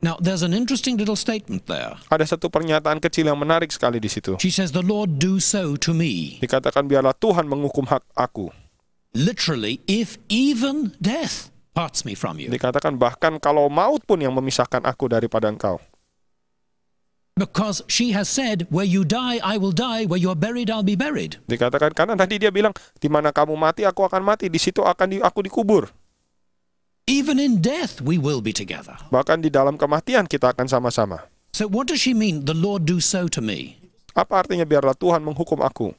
Now, there's an interesting little statement there. Ada satu pernyataan kecil yang menarik sekali di situ. She says, the Lord do so to me. Dikatakan, biarlah Tuhan menghukum hak aku. Literally, if even death parts me from you. Dikatakan, bahkan kalau maut pun yang memisahkan aku daripada engkau. Because she has said, where you die, I will die. Where you are buried, I'll be buried. Dikatakan, karena tadi dia bilang, di mana kamu mati, aku akan mati. Di situ aku dikubur. Even in death, we will be together. Bahkan di dalam kematian kita akan sama-sama. So what does she mean, the Lord do so to me? Apa artinya biarlah Tuhan menghukum aku?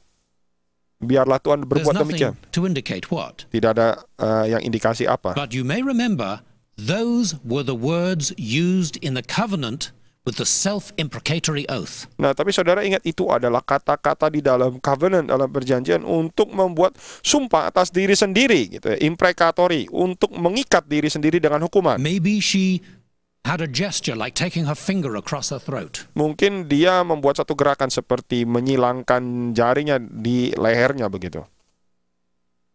Biarlah Tuhan There's berbuat demikian. nothing to indicate what. Tidak ada yang indikasi apa. But you may remember, those were the words used in the covenant with the self-imprecatory oath. Nah, tapi saudara ingat, itu adalah kata-kata di dalam covenant, dalam perjanjian, untuk membuat sumpah atas diri sendiri, gitu ya, imprecatory, untuk mengikat diri sendiri dengan hukuman. Maybe she had a gesture like taking her finger across her throat. Mungkin dia membuat satu gerakan seperti menyilangkan jarinya di lehernya begitu.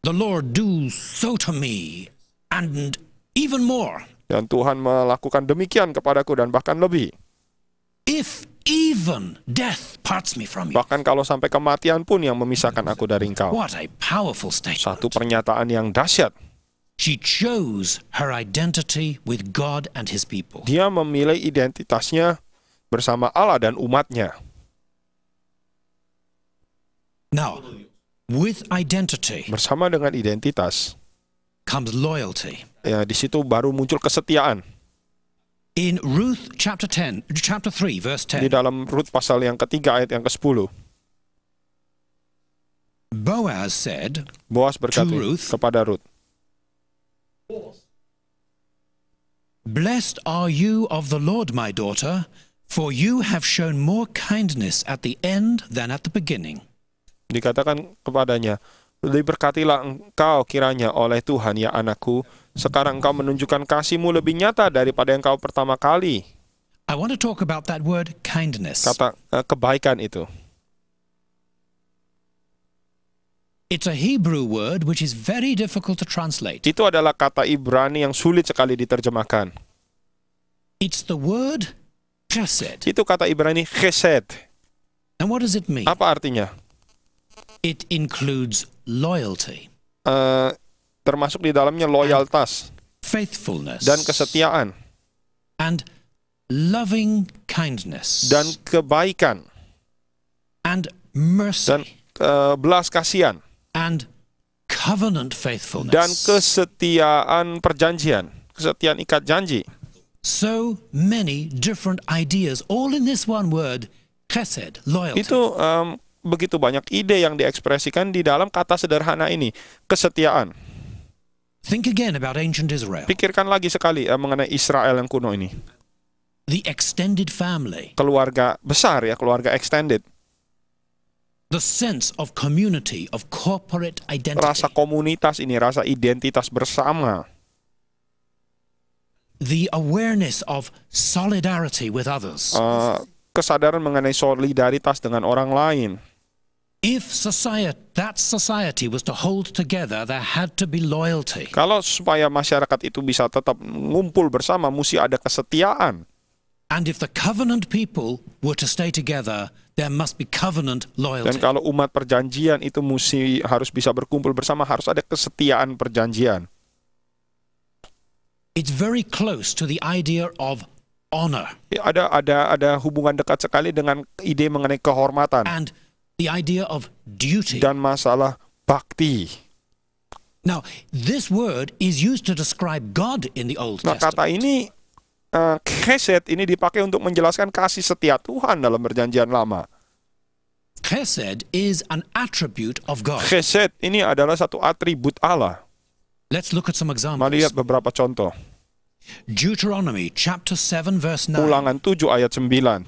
The Lord do so to me, and even more. Dan Tuhan melakukan demikian kepadaku dan bahkan lebih. If even death parts me from you. Bahkan kalau sampai kematian pun yang memisahkan aku dari engkau. What a powerful statement. Satu pernyataan yang dahsyat. She chose her identity with God and his people. Dia memilih identitasnya bersama Allah dan umatnya. Now, with identity Bersama dengan identitas, comes loyalty. ya di situ baru muncul kesetiaan. In Ruth chapter 3 verse Di 10, dalam Rut pasal yang ketiga ayat yang ke-10, Boaz said, Boas berkata To Ruth. kepada Rut, "Blessed are you of the Lord, my daughter, for you have shown more kindness at the end than at the beginning." dikatakan kepadanya, diberkatilah engkau kiranya oleh Tuhan ya anakku, sekarang engkau menunjukkan kasihmu lebih nyata daripada engkau pertama kali. I want to talk about that word kindness. Kata kebaikan itu. It's a Hebrew word which is very difficult to translate. Itu adalah kata Ibrani yang sulit sekali diterjemahkan. It's the word chesed. Itu kata Ibrani chesed. And what does it mean? Apa artinya? It includes loyalty, Termasuk di dalamnya loyalitas faithfulness, dan kesetiaan and loving kindness, dan kebaikan and mercy, dan belas kasihan and covenant dan faithfulness. kesetiaan perjanjian, kesetiaan ikat janji. So many different ideas, all in this one word, chesed, loyalty. Itu begitu banyak ide yang diekspresikan di dalam kata sederhana ini, kesetiaan. Think again about ancient Israel. Pikirkan lagi sekali mengenai Israel yang kuno ini. The extended family, Keluarga besar ya, keluarga extended. the sense of community, of corporate identity, Rasa komunitas ini, rasa identitas bersama. the awareness of solidarity with others. Kesadaran mengenai solidaritas dengan orang lain. If that society was to hold together, there had to be loyalty. Kalau supaya masyarakat itu bisa tetap ngumpul bersama, mesti ada kesetiaan. And if the covenant people were to stay together, there must be covenant Dan loyalty. kalau umat perjanjian itu harus bisa berkumpul bersama, harus ada kesetiaan perjanjian. It's very close to the idea of honor Ada hubungan dekat sekali dengan ide mengenai kehormatan and the idea of duty. dan masalah bakti. Now, this word is used to describe God in the Old Nah, Testament. kata ini chesed ini dipakai untuk menjelaskan kasih setia Tuhan dalam Perjanjian Lama. Chesed is an attribute of God. Chesed ini adalah satu atribut Allah. Let's look at some Mari examples. lihat beberapa contoh. Deuteronomy chapter 7 verse 9. Ulangan 7 ayat 9.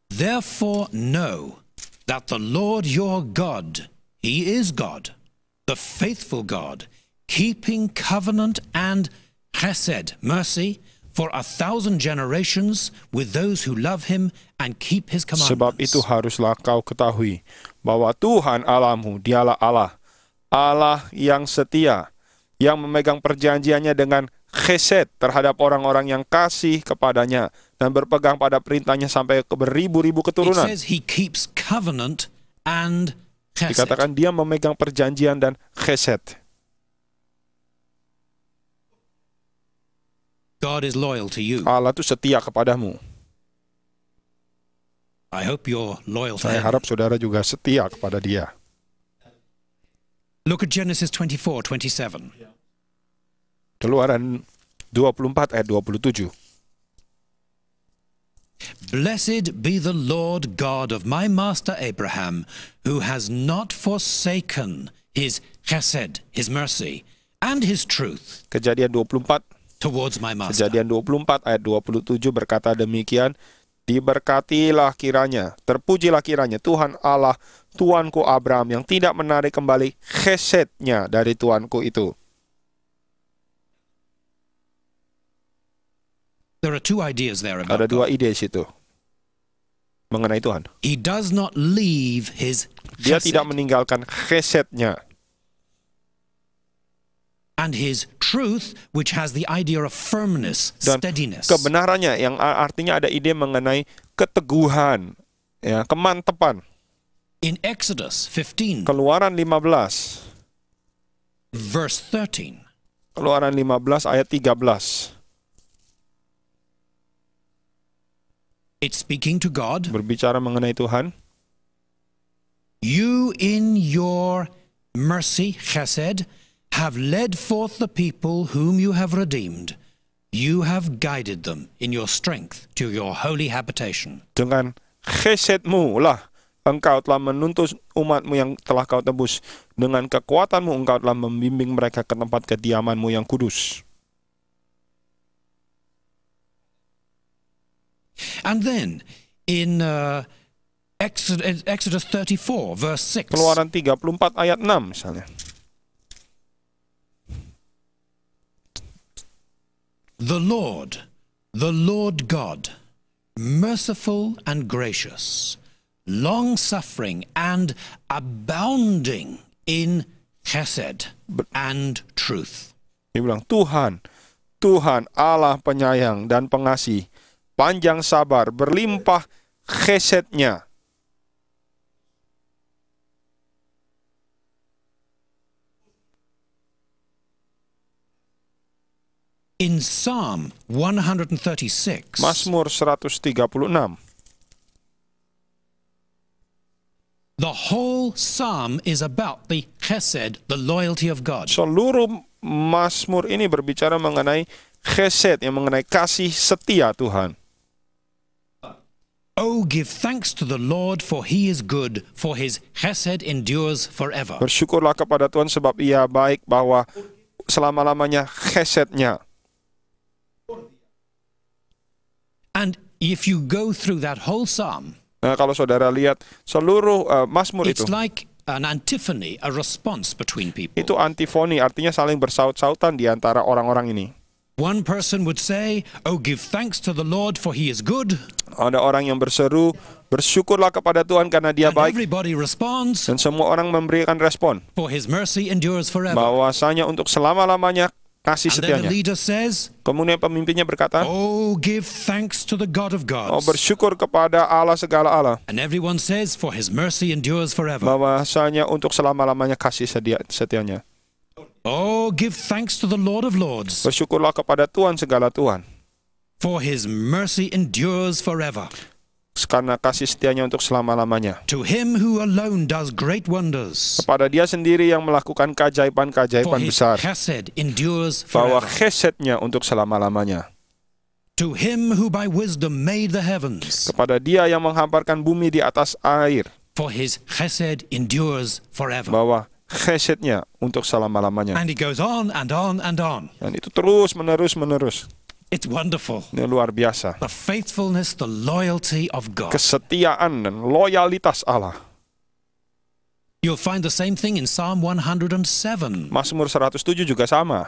Therefore know that the Lord your God, He is God, the faithful God, keeping covenant and chesed, mercy, for 1,000 generations with those who love Him and keep His Sebab itu commandments. haruslah kau ketahui bahwa Tuhan Allahmu, dialah Allah, Allah yang setia, yang memegang perjanjiannya dengan chesed terhadap orang-orang yang kasih kepadanya dan berpegang pada perintahnya sampai ke beribu-ribu It keturunan. says He keeps covenant and chesed. Dikatakan dia memegang perjanjian dan chesed. God is loyal to you. Allah itu setia kepadamu. I hope you're loyal to Saya Him. harap saudara juga setia kepada dia. Look at Genesis 24:27. Keluaran 24 ayat 27. Blessed be the Lord God of my master Abraham, who has not forsaken His chesed, His mercy, and His truth Kejadian 24, towards my master. Kejadian 24 ayat 27 berkata demikian, diberkatilah kiranya, terpujilah kiranya Tuhan Allah, Tuanku Abraham yang tidak menarik kembali chesed-nya dari Tuanku itu. There are two ideas there Ada about dua God. ide di situ mengenai Tuhan. He does not leave His Dia chesed. tidak meninggalkan chesed-nya. And his truth, which has the idea of firmness, Dan steadiness. kebenarannya yang artinya ada ide mengenai keteguhan, ya, kemantapan. In Exodus 15, Keluaran 15. verse 13, Keluaran 15 ayat 13. it's speaking to God. Berbicara mengenai Tuhan. You in your mercy, chesed, have led forth the people whom you have redeemed. You have guided them in your strength to your holy habitation. Dengan chesedmu lah engkau telah menuntun umatmu yang telah kau tebus. Dengan kekuatanmu engkau telah membimbing mereka ke tempat kediamanmu yang kudus. And then in Exodus 34, verse 6, Keluaran 34 ayat 6 misalnya. the Lord God, merciful and gracious, long-suffering and abounding in chesed and truth. Dia bilang, Tuhan Allah penyayang dan pengasih, panjang sabar, berlimpah chesednya. In Psalm 136, Mazmur 136. the whole psalm is about the chesed, the loyalty of God. Seluruh Mazmur ini berbicara mengenai chesed, yang mengenai kasih setia Tuhan. Oh, give thanks to the Lord, for he is good, for his chesed endures forever. Bersyukurlah kepada Tuhan sebab Ia baik, bahwa selama-lamanya chesednya. And if you go through that whole psalm, Nah, kalau saudara lihat seluruh Mazmur itu, it's like an antiphony, a response between people. itu antifoni, artinya saling bersaut-sautan di antara orang-orang ini. One person would say, oh, give thanks to the Lord, for he is good. Ada orang yang berseru, bersyukurlah kepada Tuhan karena Dia And baik. everybody responds, Dan semua orang memberikan respon, for his mercy endures forever. bahwasanya untuk selama-lamanya kasih And then the setianya. leader says, Kemudian pemimpinnya berkata, oh, give thanks to the God of gods. bersyukur kepada Allah segala Allah, And everyone says, for his mercy endures forever. bahwasanya untuk selama-lamanya kasih setianya. Oh, give thanks to the Lord of lords, Bersyukurlah kepada Tuhan segala Tuhan, for his mercy endures forever. karena kasih setianya untuk selama-lamanya. To him who alone does great wonders, Kepada Dia sendiri yang melakukan for keajaiban-keajaiban his besar, chesed endures bahwa forever. chesednya untuk selama-lamanya. To him who by wisdom made the heavens, Kepada Dia yang menghamparkan bumi di atas air, for his chesed endures forever. bahwa chesednya untuk selama-lamanya. And it goes on and on and on. Dan itu terus menerus. It's wonderful. Ini luar biasa. The faithfulness, the loyalty of God. Kesetiaan dan loyalitas Allah. You'll find the same thing in Psalm 107. Mazmur 107 juga sama.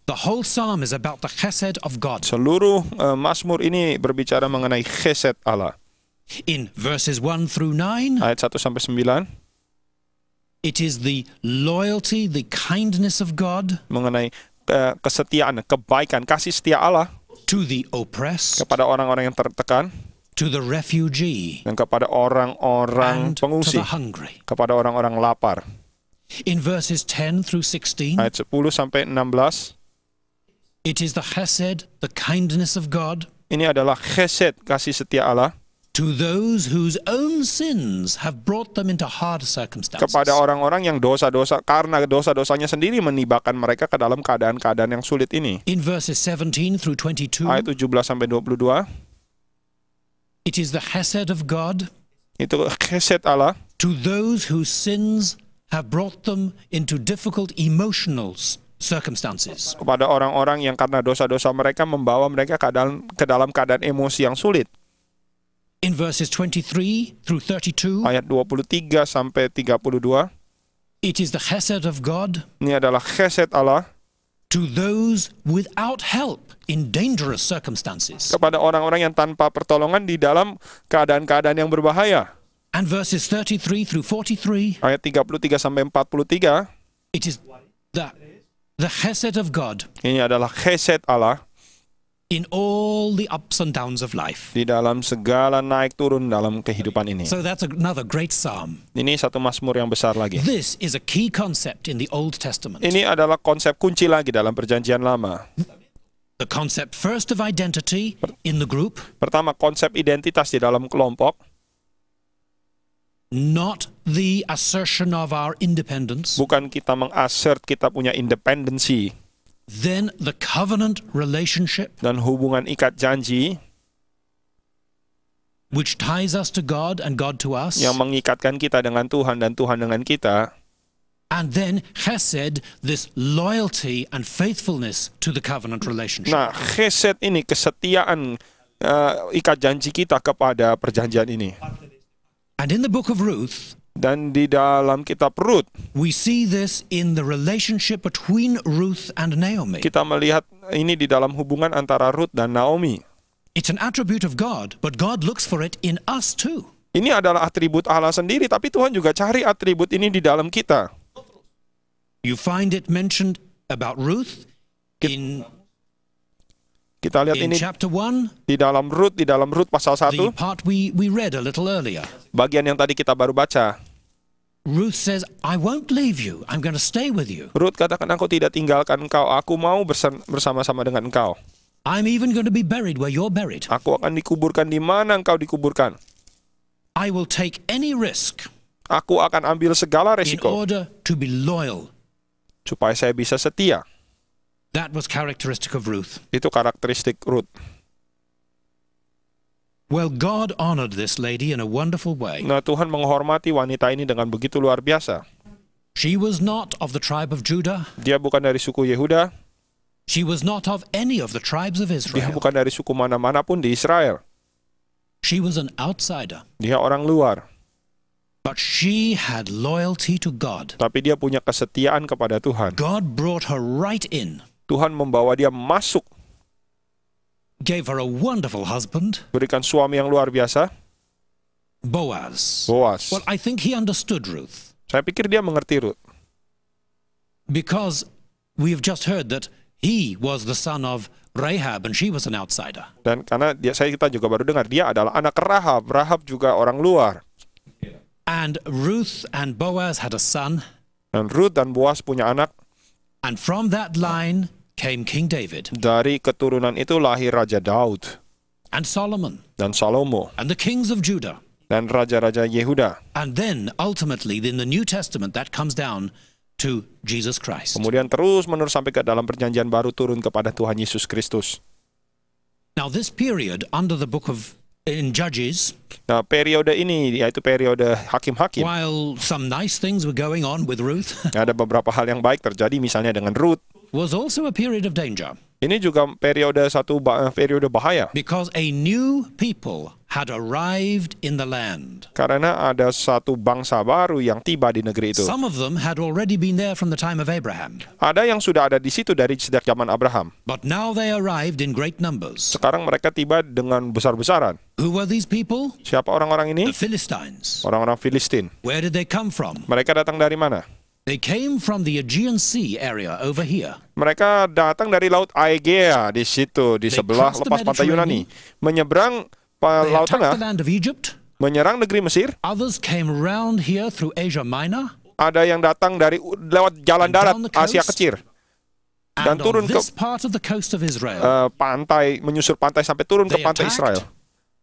The whole psalm is about the chesed of God. Seluruh Mazmur ini berbicara mengenai chesed Allah. In verses 1 through 9, Ayat 1 sampai 9 it is the loyalty, the kindness of God mengenai kesetiaan, kebaikan, kasih setia Allah to the oppressed, kepada orang-orang yang tertekan, to the refugee, dan kepada orang-orang and to pengungsi, the hungry. kepada orang-orang lapar. In verses 10 through 16, Ayat 10 sampai 16, it is the chesed, the kindness of God ini adalah chesed, kasih setia Allah to those whose own sins have brought them into hard circumstances. kepada orang-orang yang dosa-dosa, karena dosa-dosanya sendiri menibakan mereka ke dalam keadaan-keadaan yang sulit ini. In verses 17 through 22, Ayat 17 sampai 22, it is the chesed of God itu chesed Allah to those whose sins have brought them into difficult emotional circumstances. kepada orang-orang yang karena dosa-dosa mereka membawa mereka ke dalam keadaan emosi yang sulit. In verses 23 through 32, Ayat 23 sampai 32, it is the chesed of God ini adalah chesed Allah to those without help in dangerous circumstances. kepada orang-orang yang tanpa pertolongan di dalam keadaan-keadaan yang berbahaya. And verses 33 through 43, Ayat 33 sampai 43, It is the chesed of God Ini adalah chesed Allah in all the ups and downs of life. di dalam segala naik turun dalam kehidupan ini. So that's another great psalm. Ini satu mazmur yang besar lagi. This is a key concept in the Old Testament. Ini adalah konsep kunci lagi dalam Perjanjian Lama. The concept first of identity in the group, Pertama, konsep identitas di dalam kelompok, not the assertion of our independence. bukan kita mengassert kita punya independensi. Then the covenant relationship, Dan hubungan ikat janji which ties us to God and God to us. yang mengikatkan kita dengan Tuhan dan Tuhan dengan kita. And then chesed, this loyalty and faithfulness to the covenant relationship. Nah, chesed ini kesetiaan ikat janji kita kepada perjanjian ini. And in the book of Ruth, Dan di dalam kitab Rut, we see this in the relationship between Ruth and Naomi. kita melihat ini di dalam hubungan antara Rut dan Naomi. It's an attribute of God, but God looks for it in us too. Ini adalah atribut Allah sendiri, tapi Tuhan juga cari atribut ini di dalam kita. You find it mentioned about Ruth in Kita lihat ini chapter 1, di dalam Rut pasal the 1, part we read a little earlier. bagian yang tadi kita baru baca. Ruth says, I won't leave you. I'm going to stay with you. Rut katakan, aku tidak tinggalkan engkau, aku mau bersama-sama dengan engkau. I'm even going to be buried where you're buried. Aku akan dikuburkan di mana engkau dikuburkan. I will take any risk Aku akan ambil segala in resiko order to be loyal. supaya saya bisa setia. That was characteristic of Ruth. Itu karakteristik Rut. Well, God honored this lady in a wonderful way. Nah, Tuhan menghormati wanita ini dengan begitu luar biasa. She was not of the tribe of Judah. Dia bukan dari suku Yehuda, She was not of any of the tribes of dia Israel. bukan dari suku mana-mana pun di Israel. She was an outsider. Dia orang luar, But she had loyalty to God. tapi dia punya kesetiaan kepada Tuhan. God brought her right in, Tuhan membawa dia masuk, gave her a wonderful husband, berikan suami yang luar biasa, Boaz. Boaz. Well, I think he understood Ruth, Saya pikir dia mengerti Rut, because we have just heard that he was the son of Rahab and she was an outsider. dan karena kita juga baru dengar dia adalah anak Rahab. Rahab juga orang luar. And Ruth and Boaz had a son, Dan Rut dan Boaz punya anak. and from that line came King David Dari keturunan itu lahir Raja Daud and Solomon dan Salomo and the kings of Judah. dan raja-raja Yehuda. And then ultimately in the New Testament that comes down to Jesus Christ. Kemudian terus menerus sampai ke dalam perjanjian baru turun kepada Tuhan Yesus Kristus. Now this period under the book of in Judges, Nah, periode ini yaitu periode hakim-hakim. while some nice things were going on with Ruth, Ada beberapa hal yang baik terjadi misalnya dengan Rut. was also a period of danger, Ini juga periode periode bahaya because a new people had arrived in the land. karena ada satu bangsa baru yang tiba di negeri itu. Some of them had already been there from the time of Abraham, Ada yang sudah ada di situ dari sejak zaman Abraham. but now they arrived in great numbers. Sekarang mereka tiba dengan besar-besaran. Who were these people? Siapa orang-orang ini? The Philistines. Orang-orang Filistin. Where did they come from? Mereka datang dari mana? They came from the Aegean Sea area over here. Mereka datang dari Laut Aegea di situ, di sebelah crossed the lepas pantai Yunani. Menyeberang They Laut attacked Tengah, the land of Egypt. menyerang negeri Mesir. Others came round here through Asia Minor. Ada yang datang dari lewat jalan And darat down the coast. Asia Kecil. Dan And turun on ke this part of the coast of Israel, pantai, menyusur pantai sampai turun ke They pantai attacked. Israel.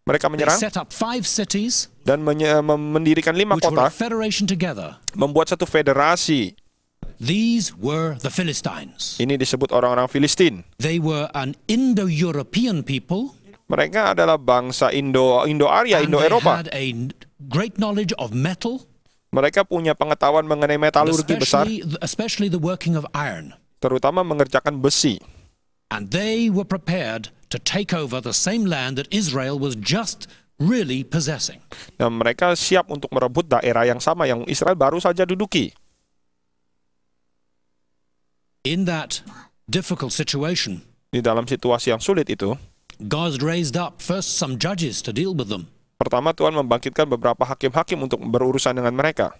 Mereka they menyerang set up 5 cities dan mendirikan 5 which were a kota, federation together. membuat satu federasi. These were the Philistines. Ini disebut orang-orang Filistin. They were an Indo-European people, Mereka adalah bangsa Indo-Arya, and they Indo-Eropa. had a great knowledge of metal, Mereka punya pengetahuan mengenai metalurgi besar, especially the working of iron. terutama mengerjakan besi. And they were prepared to take over the same land that Israel was just really possessing. Dan mereka siap untuk merebut daerah yang sama yang Israel baru saja duduki. In that difficult situation, Di dalam situasi yang sulit itu, God raised up first some judges to deal with them. pertama Tuhan membangkitkan beberapa hakim-hakim untuk berurusan dengan mereka.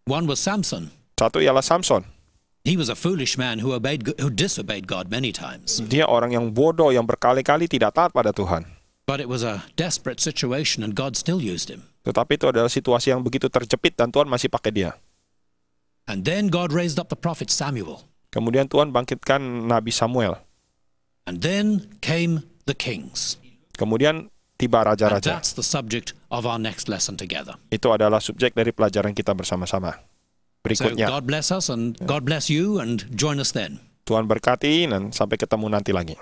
One was Samson. Satu ialah Samson. He was a foolish man who disobeyed God many times. Dia orang yang bodoh yang berkali-kali tidak taat pada Tuhan. But it was a desperate situation and God still used him. Tetapi itu adalah situasi yang begitu terjepit dan Tuhan masih pakai dia. And then God raised up the prophet Samuel. Kemudian Tuhan bangkitkan Nabi Samuel. And then came the kings. Kemudian tiba And raja-raja. that's the subject of our next lesson together. Itu adalah subjek dari pelajaran kita bersama-sama. So Berikutnya, God bless us and God bless you, and join us then. Tuhan berkati dan sampai ketemu nanti lagi.